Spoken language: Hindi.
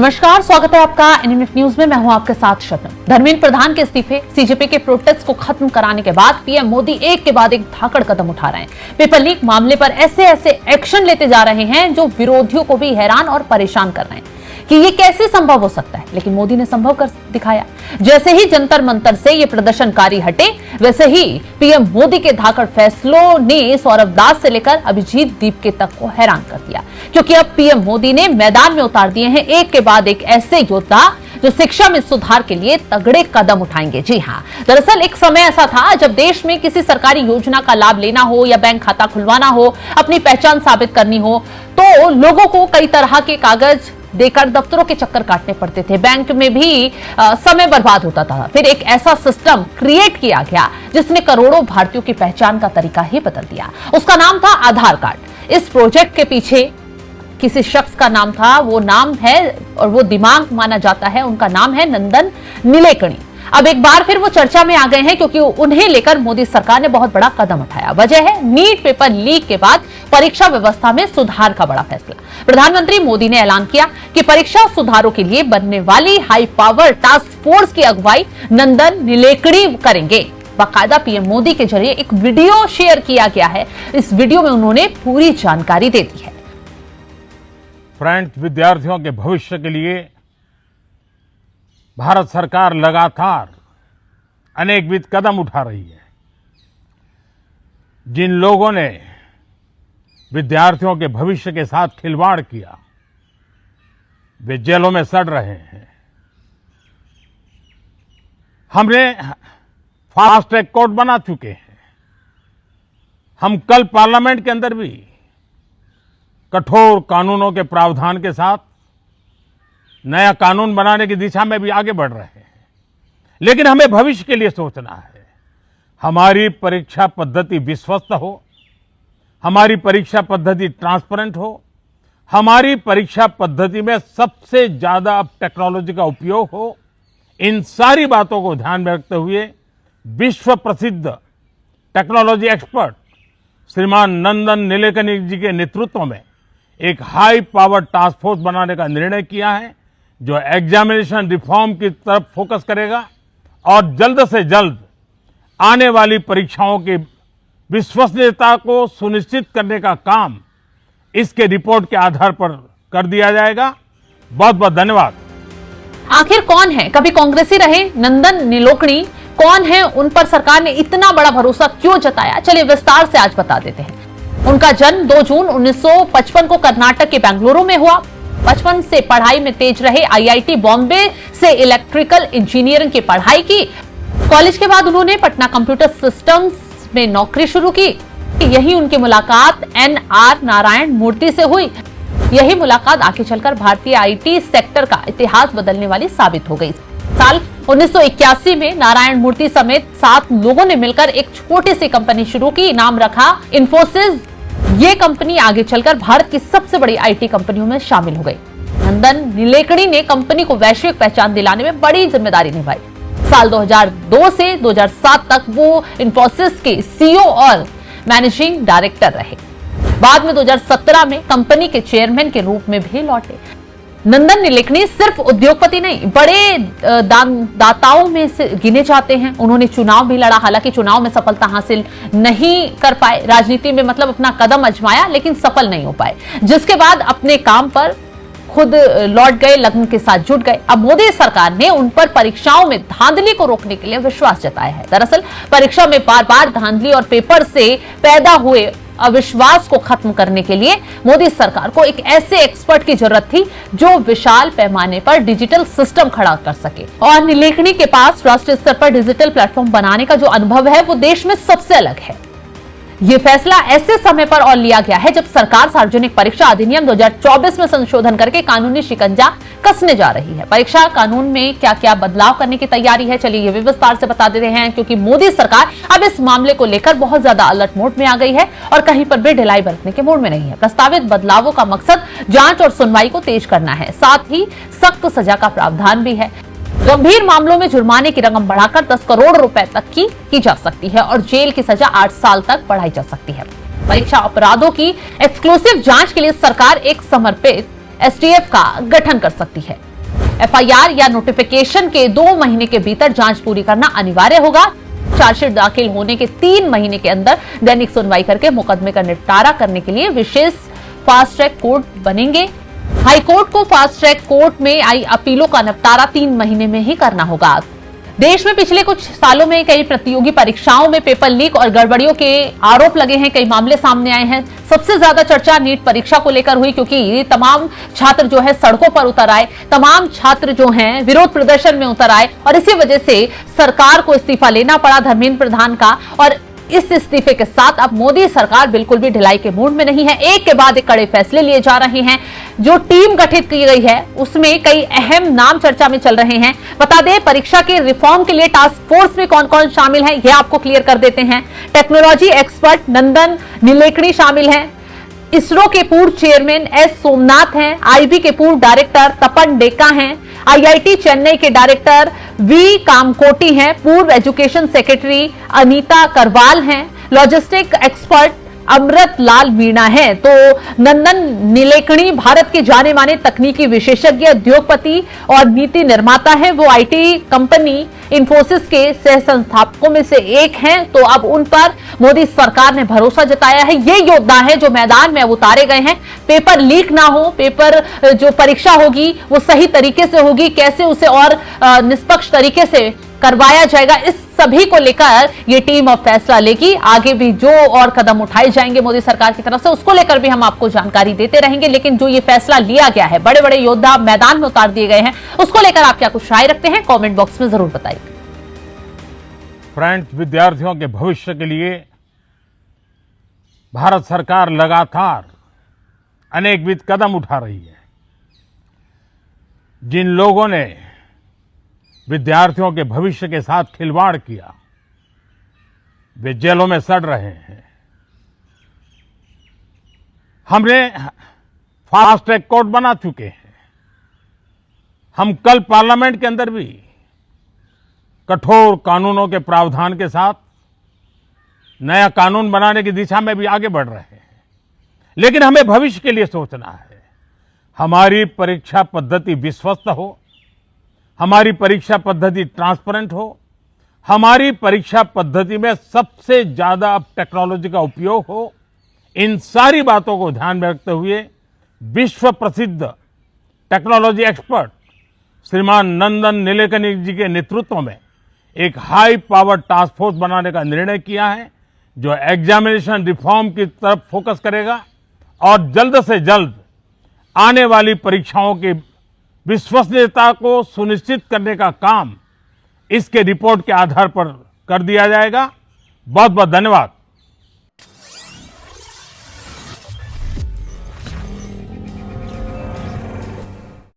नमस्कार, स्वागत है आपका एनएमएफ न्यूज में। मैं हूं आपके साथ शबनम। धर्मेंद्र प्रधान के इस्तीफे, सीजेपी के प्रोटेस्ट को खत्म कराने के बाद पीएम मोदी एक के बाद एक धाकड़ कदम उठा रहे हैं। पेपर लीक मामले पर ऐसे एक्शन लेते जा रहे हैं जो विरोधियों को भी हैरान और परेशान कर रहे हैं कि ये कैसे संभव हो सकता है, लेकिन मोदी ने संभव कर दिखाया। जैसे ही जंतर मंतर से ये प्रदर्शनकारी हटे, वैसे ही पीएम मोदी के धाकड़ फैसलों ने सौरभ दास से लेकर अभिजीत दीपके तक को हैरान कर दिया, क्योंकि अब पीएम मोदी ने मैदान में उतार दिए हैं एक के बाद एक ऐसे योद्धा जो शिक्षा में सुधार के लिए तगड़े कदम उठाएंगे। जी हाँ, दरअसल एक समय ऐसा था जब देश में किसी सरकारी योजना का लाभ लेना हो या बैंक खाता खुलवाना हो, अपनी पहचान साबित करनी हो, तो लोगों को कई तरह के कागज देकर दफ्तरों के चक्कर काटने पड़ते थे। बैंक में भी समय बर्बाद होता था। फिर एक ऐसा सिस्टम क्रिएट किया गया जिसने करोड़ों भारतीयों की पहचान का तरीका ही बदल दिया। उसका नाम था आधार कार्ड। इस प्रोजेक्ट के पीछे किसी शख्स का नाम था, वो नाम है और वो दिमाग माना जाता है, उनका नाम है नंदन नीलेकणी। अब एक बार फिर वो चर्चा में आ गए हैं क्योंकि उन्हें लेकर मोदी सरकार ने बहुत बड़ा कदम उठाया। वजह है नीट पेपर लीक के बाद परीक्षा व्यवस्था में सुधार का बड़ा फैसला। प्रधानमंत्री मोदी ने ऐलान किया कि परीक्षा सुधारों के लिए बनने वाली हाई पावर टास्क फोर्स की अगुवाई नंदन नीलेकणी करेंगे। बाकायदा पीएम मोदी के जरिए एक वीडियो शेयर किया गया है। इस वीडियो में उन्होंने पूरी जानकारी दे दी है। फ्रेंड्स, विद्यार्थियों के भविष्य के लिए भारत सरकार लगातार अनेकविध कदम उठा रही है। जिन लोगों ने विद्यार्थियों के भविष्य के साथ खिलवाड़ किया, वे जेलों में सड़ रहे हैं। हमने फास्ट ट्रैक कोर्ट बना चुके हैं। हम कल पार्लियामेंट के अंदर भी कठोर कानूनों के प्रावधान के साथ नया कानून बनाने की दिशा में भी आगे बढ़ रहे हैं। लेकिन हमें भविष्य के लिए सोचना है। हमारी परीक्षा पद्धति विश्वस्त हो, हमारी परीक्षा पद्धति ट्रांसपेरेंट हो, हमारी परीक्षा पद्धति में सबसे ज्यादा अब टेक्नोलॉजी का उपयोग हो। इन सारी बातों को ध्यान में रखते हुए विश्व प्रसिद्ध टेक्नोलॉजी एक्सपर्ट श्रीमान नंदन नीलेकणी जी के नेतृत्व में एक हाई पावर टास्क फोर्स बनाने का निर्णय किया है, जो एग्जामिनेशन रिफॉर्म की तरफ फोकस करेगा और जल्द से जल्द आने वाली परीक्षाओं की विश्वसनीयता को सुनिश्चित करने का काम इसके रिपोर्ट के आधार पर कर दिया जाएगा। बहुत बहुत धन्यवाद। आखिर कौन है, कभी कांग्रेसी रहे नंदन नीलेकणी, कौन है, उन पर सरकार ने इतना बड़ा भरोसा क्यों जताया, चलिए विस्तार से आज बता देते हैं। उनका जन्म 2 जून 1955 को कर्नाटक के बेंगलुरु में हुआ। बचपन से पढ़ाई में तेज रहे। आईआईटी बॉम्बे से इलेक्ट्रिकल इंजीनियरिंग की पढ़ाई की। कॉलेज के बाद उन्होंने पटना कंप्यूटर सिस्टम्स में नौकरी शुरू की। यही उनकी मुलाकात एनआर नारायण मूर्ति से हुई। यही मुलाकात आगे चलकर भारतीय आईटी सेक्टर का इतिहास बदलने वाली साबित हो गई। साल 1981 में नारायण मूर्ति समेत 7 लोगों ने मिलकर एक छोटी सी कंपनी शुरू की। नाम रखा इन्फोसिस। ये कंपनी आगे चलकर भारत की सबसे बड़ी आईटी कंपनियों में शामिल हो गई। नंदन नीलेकणी ने कंपनी को वैश्विक पहचान दिलाने में बड़ी जिम्मेदारी निभाई। साल 2002 से 2007 तक वो इन्फोसिस के सीईओ और मैनेजिंग डायरेक्टर रहे। बाद में 2017 में कंपनी के चेयरमैन के रूप में भी लौटे। नंदन नीलेकणी सिर्फ उद्योगपति नहीं, बड़े दाताओं में से गिने जाते हैं। उन्होंने चुनाव भी लड़ा, हालांकि चुनाव में सफलता हासिल नहीं कर पाए। राजनीति में मतलब अपना कदम आजमाया लेकिन सफल नहीं हो पाए, जिसके बाद अपने काम पर खुद लौट गए, लगन के साथ जुट गए। अब मोदी सरकार ने उन पर परीक्षाओं में धांधली को रोकने के लिए विश्वास जताया है। दरअसल परीक्षा में बार बार धांधली और पेपर से पैदा हुए अविश्वास को खत्म करने के लिए मोदी सरकार को एक ऐसे एक्सपर्ट की जरूरत थी जो विशाल पैमाने पर डिजिटल सिस्टम खड़ा कर सके। और नीलेकणी के पास राष्ट्रीय स्तर पर डिजिटल प्लेटफॉर्म बनाने का जो अनुभव है वो देश में सबसे अलग है। ये फैसला ऐसे समय पर और लिया गया है जब सरकार सार्वजनिक परीक्षा अधिनियम 2024 में संशोधन करके कानूनी शिकंजा कसने जा रही है। परीक्षा कानून में क्या क्या बदलाव करने की तैयारी है, चलिए ये भी विस्तार से बता देते हैं, क्योंकि मोदी सरकार अब इस मामले को लेकर बहुत ज्यादा अलर्ट मोड में आ गई है और कहीं पर भी ढिलाई बरतने के मूड में नहीं है। प्रस्तावित बदलावों का मकसद जांच और सुनवाई को तेज करना है, साथ ही सख्त सजा का प्रावधान भी है। गंभीर मामलों में जुर्माने की रकम बढ़ाकर 10 करोड़ रुपए तक की जा सकती है और जेल की सजा 8 साल तक बढ़ाई जा सकती है। परीक्षा अपराधों की एक्सक्लूसिव जांच के लिए सरकार एक समर्पित एसटीएफ का गठन कर सकती है। एफआईआर या नोटिफिकेशन के 2 महीने के भीतर जांच पूरी करना अनिवार्य होगा। चार्जशीट दाखिल होने के 3 महीने के अंदर दैनिक सुनवाई करके मुकदमे का निपटारा करने के लिए विशेष फास्ट ट्रैक कोर्ट बनेंगे। हाईकोर्ट को फास्ट ट्रैक कोर्ट में आई अपीलों का निपटारा 3 महीने में ही करना होगा। देश में पिछले कुछ सालों में कई प्रतियोगी परीक्षाओं में पेपर लीक और गड़बड़ियों के आरोप लगे हैं, कई मामले सामने आए हैं। सबसे ज्यादा चर्चा नीट परीक्षा को लेकर हुई, क्योंकि तमाम छात्र जो है सड़कों पर उतर आए, तमाम छात्र जो हैं विरोध प्रदर्शन में उतर आए और इसी वजह से सरकार को इस्तीफा लेना पड़ा धर्मेंद्र प्रधान का। और इस इस्तीफे के साथ अब मोदी सरकार बिल्कुल भी ढिलाई के मूड में नहीं है। एक के बाद एक कड़े फैसले लिए जा रहे हैं। जो टीम गठित की गई है उसमें कई अहम नाम चर्चा में चल रहे हैं। बता दें, परीक्षा के रिफॉर्म के लिए टास्क फोर्स में कौन कौन शामिल है यह आपको क्लियर कर देते हैं। टेक्नोलॉजी एक्सपर्ट नंदन नीलेकणी शामिल हैं। इसरो के पूर्व चेयरमैन एस सोमनाथ हैं। आईबी के पूर्व डायरेक्टर तपन डेका हैं। आईआईटी चेन्नई के डायरेक्टर वी कामकोटी हैं। पूर्व एजुकेशन सेक्रेटरी अनीता करवाल हैं। लॉजिस्टिक एक्सपर्ट अमृत लाल मीणा है। तो नंदन नीलेकणी भारत के जाने माने तकनीकी विशेषज्ञ, उद्योगपति और नीति निर्माता है। वो आईटी कंपनी इंफोसिस के सह संस्थापकों में से एक हैं। तो अब उन पर मोदी सरकार ने भरोसा जताया है। ये योद्धा है जो मैदान में अब उतारे गए हैं। पेपर लीक ना हो, पेपर जो परीक्षा होगी वो सही तरीके से होगी, कैसे उसे और निष्पक्ष तरीके से करवाया जाएगा, इस सभी को लेकर ये टीम अब फैसला लेगी। आगे भी जो और कदम उठाए जाएंगे मोदी सरकार की तरफ से उसको लेकर भी हम आपको जानकारी देते रहेंगे। लेकिन जो ये फैसला लिया गया है, बड़े बड़े योद्धा मैदान में उतार दिए गए हैं, उसको लेकर आप क्या कुछ राय रखते हैं कमेंट बॉक्स में जरूर बताइए। फ्रेंड्स, विद्यार्थियों के भविष्य के लिए भारत सरकार लगातार अनेकविध कदम उठा रही है। जिन लोगों ने विद्यार्थियों के भविष्य के साथ खिलवाड़ किया वे जेलों में सड़ रहे हैं। हमने फास्ट ट्रैक कोर्ट बना चुके हैं। हम कल पार्लियामेंट के अंदर भी कठोर कानूनों के प्रावधान के साथ नया कानून बनाने की दिशा में भी आगे बढ़ रहे हैं। लेकिन हमें भविष्य के लिए सोचना है। हमारी परीक्षा पद्धति विश्वस्त हो, हमारी परीक्षा पद्धति ट्रांसपेरेंट हो, हमारी परीक्षा पद्धति में सबसे ज्यादा अब टेक्नोलॉजी का उपयोग हो। इन सारी बातों को ध्यान में रखते हुए विश्व प्रसिद्ध टेक्नोलॉजी एक्सपर्ट श्रीमान नंदन नीलेकणी जी के नेतृत्व में एक हाई पावर टास्क फोर्स बनाने का निर्णय किया है, जो एग्जामिनेशन रिफॉर्म की तरफ फोकस करेगा और जल्द से जल्द आने वाली परीक्षाओं की विश्वसनीयता को सुनिश्चित करने का काम इसके रिपोर्ट के आधार पर कर दिया जाएगा। बहुत बहुत धन्यवाद।